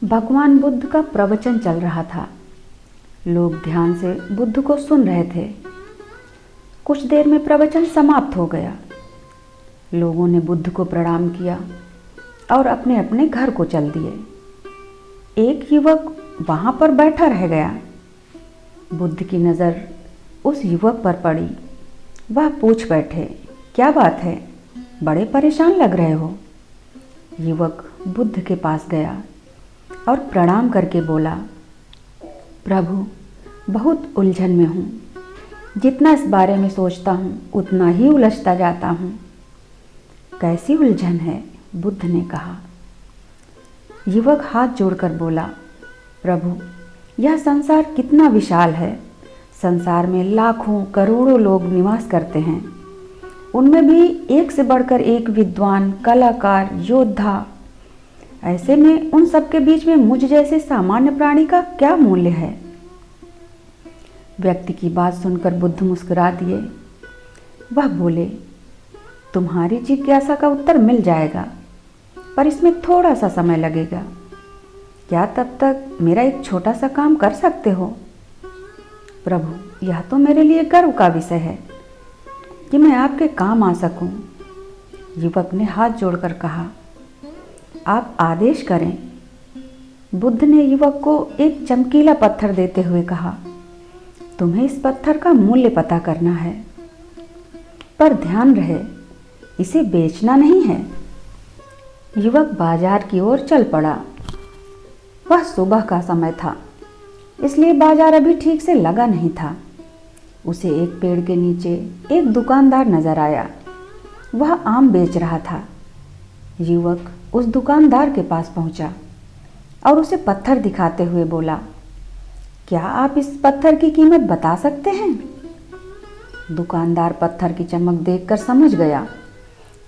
भगवान बुद्ध का प्रवचन चल रहा था। लोग ध्यान से बुद्ध को सुन रहे थे। कुछ देर में प्रवचन समाप्त हो गया। लोगों ने बुद्ध को प्रणाम किया और अपने अपने घर को चल दिए। एक युवक वहां पर बैठा रह गया। बुद्ध की नज़र उस युवक पर पड़ी। वह पूछ बैठे, क्या बात है, बड़े परेशान लग रहे हो। युवक बुद्ध के पास गया और प्रणाम करके बोला, प्रभु, बहुत उलझन में हूँ। जितना इस बारे में सोचता हूँ उतना ही उलझता जाता हूँ। कैसी उलझन है? बुद्ध ने कहा। युवक हाथ जोड़कर बोला, प्रभु, यह संसार कितना विशाल है। संसार में लाखों करोड़ों लोग निवास करते हैं। उनमें भी एक से बढ़कर एक विद्वान, कलाकार, योद्धा। ऐसे में उन सबके बीच में मुझ जैसे सामान्य प्राणी का क्या मूल्य है? व्यक्ति की बात सुनकर बुद्ध मुस्कुरा दिए। वह बोले, तुम्हारी जिज्ञासा का उत्तर मिल जाएगा, पर इसमें थोड़ा सा समय लगेगा। क्या तब तक मेरा एक छोटा सा काम कर सकते हो? प्रभु, यह तो मेरे लिए गर्व का विषय है कि मैं आपके काम आ सकूं। युवक ने हाथ जोड़कर कहा, आप आदेश करें। बुद्ध ने युवक को एक चमकीला पत्थर देते हुए कहा, तुम्हें इस पत्थर का मूल्य पता करना है, पर ध्यान रहे इसे बेचना नहीं है। युवक बाजार की ओर चल पड़ा। वह सुबह का समय था, इसलिए बाजार अभी ठीक से लगा नहीं था। उसे एक पेड़ के नीचे एक दुकानदार नजर आया। वह आम बेच रहा था। युवक उस दुकानदार के पास पहुंचा और उसे पत्थर दिखाते हुए बोला, क्या आप इस पत्थर की कीमत बता सकते हैं? दुकानदार पत्थर की चमक देखकर समझ गया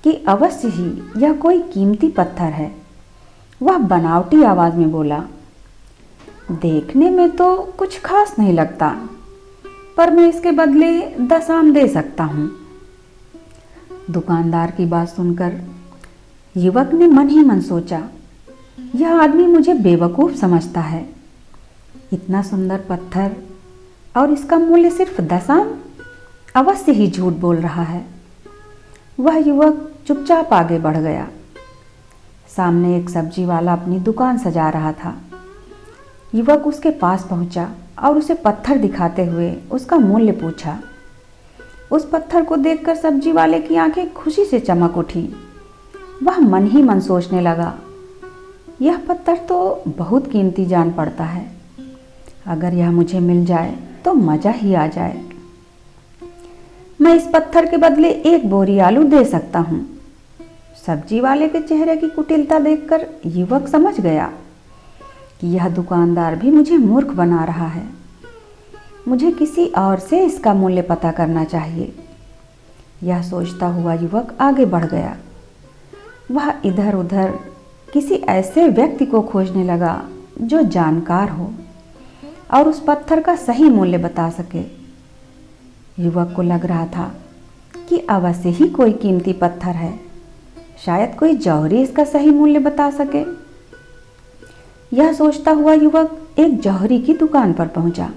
कि अवश्य ही यह कोई कीमती पत्थर है। वह बनावटी आवाज में बोला, देखने में तो कुछ खास नहीं लगता, पर मैं इसके बदले 10 आम दे सकता हूँ। दुकानदार की बात सुनकर युवक ने मन ही मन सोचा, यह आदमी मुझे बेवकूफ़ समझता है। इतना सुंदर पत्थर और इसका मूल्य सिर्फ 10 आम? अवश्य ही झूठ बोल रहा है। वह युवक चुपचाप आगे बढ़ गया। सामने एक सब्जी वाला अपनी दुकान सजा रहा था। युवक उसके पास पहुंचा और उसे पत्थर दिखाते हुए उसका मूल्य पूछा। उस पत्थर को देखकर सब्जी वाले की आंखें खुशी से चमक उठी। वह मन ही मन सोचने लगा, यह पत्थर तो बहुत कीमती जान पड़ता है। अगर यह मुझे मिल जाए तो मजा ही आ जाए। मैं इस पत्थर के बदले 1 बोरी आलू दे सकता हूँ। सब्जी वाले के चेहरे की कुटिलता देखकर युवक समझ गया कि यह दुकानदार भी मुझे मूर्ख बना रहा है। मुझे किसी और से इसका मूल्य पता करना चाहिए। यह सोचता हुआ युवक आगे बढ़ गया। वह इधर उधर किसी ऐसे व्यक्ति को खोजने लगा जो जानकार हो और उस पत्थर का सही मूल्य बता सके। युवक को लग रहा था कि अवश्य ही कोई कीमती पत्थर है। शायद कोई जौहरी इसका सही मूल्य बता सके। यह सोचता हुआ युवक एक जौहरी की दुकान पर पहुंचा।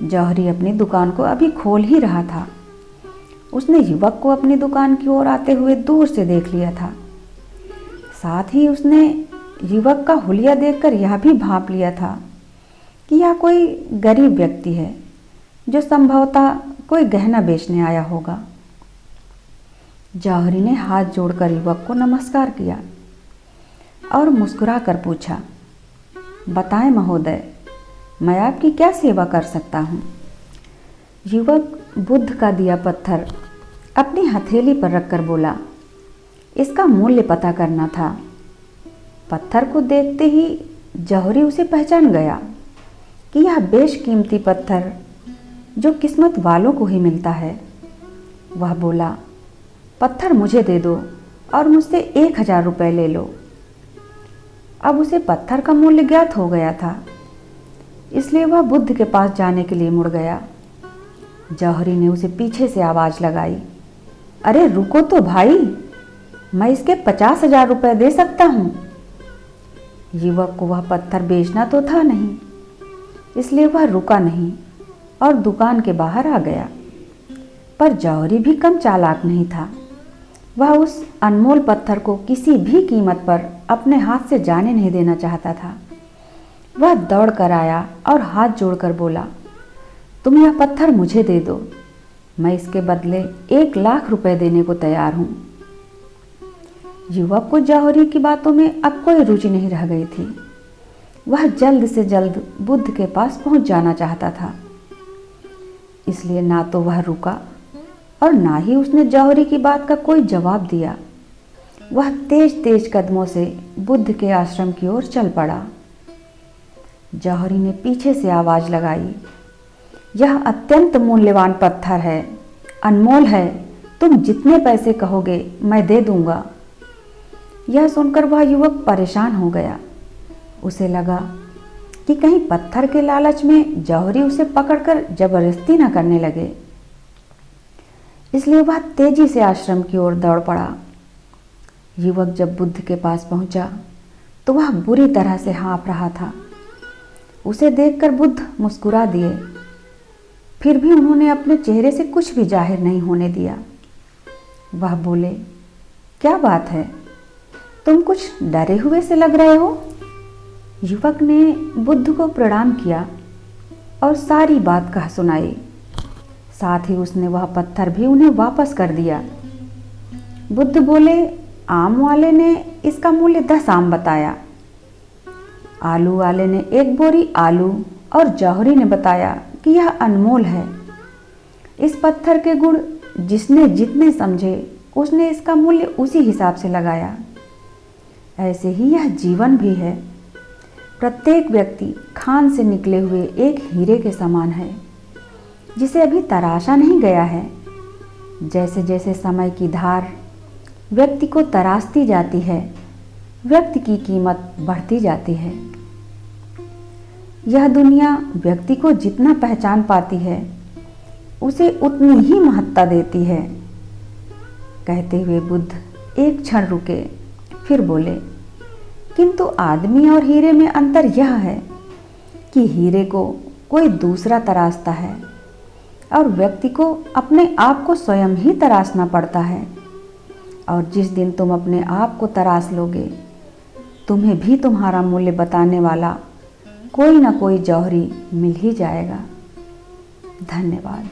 जौहरी अपनी दुकान को अभी खोल ही रहा था। उसने युवक को अपनी दुकान की ओर आते हुए दूर से देख लिया था। साथ ही उसने युवक का हुलिया देखकर यह भी भांप लिया था कि यह कोई गरीब व्यक्ति है जो संभवतः कोई गहना बेचने आया होगा। जौहरी ने हाथ जोड़कर युवक को नमस्कार किया और मुस्कुरा कर पूछा, बताएं महोदय, मैं आपकी क्या सेवा कर सकता हूँ? युवक बुद्ध का दिया पत्थर अपनी हथेली पर रखकर बोला, इसका मूल्य पता करना था। पत्थर को देखते ही जौहरी उसे पहचान गया कि यह बेशकीमती पत्थर जो किस्मत वालों को ही मिलता है। वह बोला, पत्थर मुझे दे दो और मुझसे 1000 रुपये ले लो। अब उसे पत्थर का मूल्य ज्ञात हो गया था, इसलिए वह बुद्ध के पास जाने के लिए मुड़ गया। जौहरी ने उसे पीछे से आवाज लगाई, अरे रुको तो भाई, मैं इसके 50,000 रुपये दे सकता हूँ। युवक को वह पत्थर बेचना तो था नहीं, इसलिए वह रुका नहीं और दुकान के बाहर आ गया। पर जौहरी भी कम चालाक नहीं था। वह उस अनमोल पत्थर को किसी भी कीमत पर अपने हाथ से जाने नहीं देना चाहता था। वह दौड़ कर आया और हाथ जोड़कर बोला, तुम यह पत्थर मुझे दे दो, मैं इसके बदले 1,00,000 रुपए देने को तैयार हूँ। युवक को जौहरी की बातों में अब कोई रुचि नहीं रह गई थी। वह जल्द से जल्द बुद्ध के पास पहुंच जाना चाहता था, इसलिए ना तो वह रुका और ना ही उसने जौहरी की बात का कोई जवाब दिया। वह तेज तेज कदमों से बुद्ध के आश्रम की ओर चल पड़ा। जौहरी ने पीछे से आवाज लगाई, यह अत्यंत मूल्यवान पत्थर है, अनमोल है, तुम जितने पैसे कहोगे मैं दे दूंगा। यह सुनकर वह युवक परेशान हो गया। उसे लगा कि कहीं पत्थर के लालच में जौहरी उसे पकड़कर जबरदस्ती न करने लगे, इसलिए वह तेजी से आश्रम की ओर दौड़ पड़ा। युवक जब बुद्ध के पास पहुंचा तो वह बुरी तरह से हाँफ रहा था। उसे देखकर बुद्ध मुस्कुरा दिए, फिर भी उन्होंने अपने चेहरे से कुछ भी जाहिर नहीं होने दिया। वह बोले, क्या बात है, तुम कुछ डरे हुए से लग रहे हो। युवक ने बुद्ध को प्रणाम किया और सारी बात कह सुनाई। साथ ही उसने वह पत्थर भी उन्हें वापस कर दिया। बुद्ध बोले, आम वाले ने इसका मूल्य 10 आम बताया, आलू वाले ने 1 बोरी आलू और जौहरी ने बताया कि यह अनमोल है। इस पत्थर के गुण जिसने जितने समझे उसने इसका मूल्य उसी हिसाब से लगाया। ऐसे ही यह जीवन भी है। प्रत्येक व्यक्ति खान से निकले हुए एक हीरे के समान है, जिसे अभी तराशा नहीं गया है। जैसे जैसे समय की धार व्यक्ति को तराशती जाती है, व्यक्ति की कीमत बढ़ती जाती है। यह दुनिया व्यक्ति को जितना पहचान पाती है, उसे उतनी ही महत्ता देती है। कहते हुए बुद्ध एक क्षण रुके, फिर बोले, किंतु आदमी और हीरे में अंतर यह है कि हीरे को कोई दूसरा तराशता है और व्यक्ति को अपने आप को स्वयं ही तराशना पड़ता है। और जिस दिन तुम अपने आप को तराश लोगे, तुम्हें भी तुम्हारा मूल्य बताने वाला कोई ना कोई जौहरी मिल ही जाएगा। धन्यवाद।